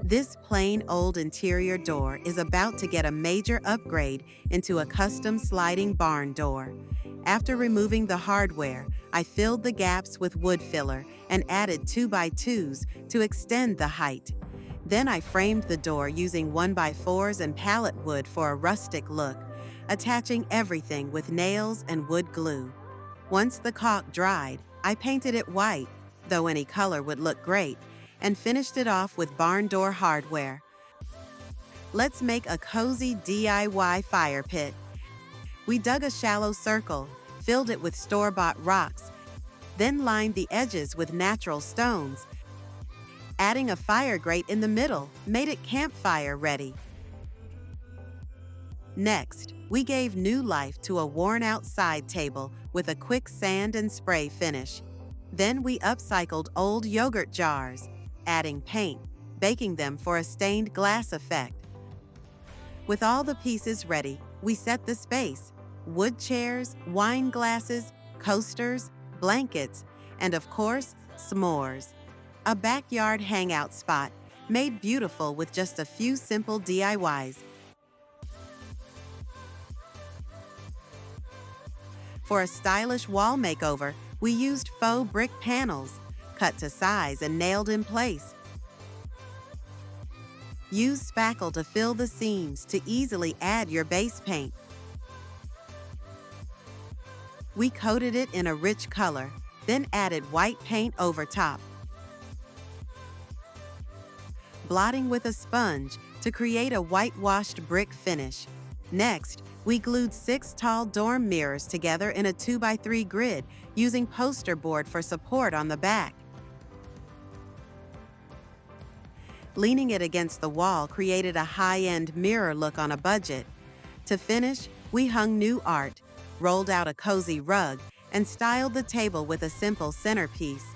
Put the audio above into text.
This plain old interior door is about to get a major upgrade into a custom sliding barn door. After removing the hardware, I filled the gaps with wood filler and added 2x2s to extend the height. Then I framed the door using 1x4s and pallet wood for a rustic look, attaching everything with nails and wood glue. Once the caulk dried, I painted it white, though any color would look great, and finished it off with barn door hardware. Let's make a cozy DIY fire pit. We dug a shallow circle, filled it with store-bought rocks, then lined the edges with natural stones. Adding a fire grate in the middle made it campfire ready. Next, we gave new life to a worn-out side table with a quick sand and spray finish. Then we upcycled old yogurt jars, adding paint, baking them for a stained glass effect. With all the pieces ready, we set the space: wood chairs, wine glasses, coasters, blankets, and of course, s'mores. A backyard hangout spot made beautiful with just a few simple DIYs. For a stylish wall makeover, we used faux brick panels, cut to size and nailed in place. Use spackle to fill the seams to easily add your base paint. We coated it in a rich color, then added white paint over top, blotting with a sponge to create a whitewashed brick finish. Next, we glued 6 tall dorm mirrors together in a 2x3 grid using poster board for support on the back. Leaning it against the wall created a high-end mirror look on a budget. To finish, we hung new art, rolled out a cozy rug, and styled the table with a simple centerpiece.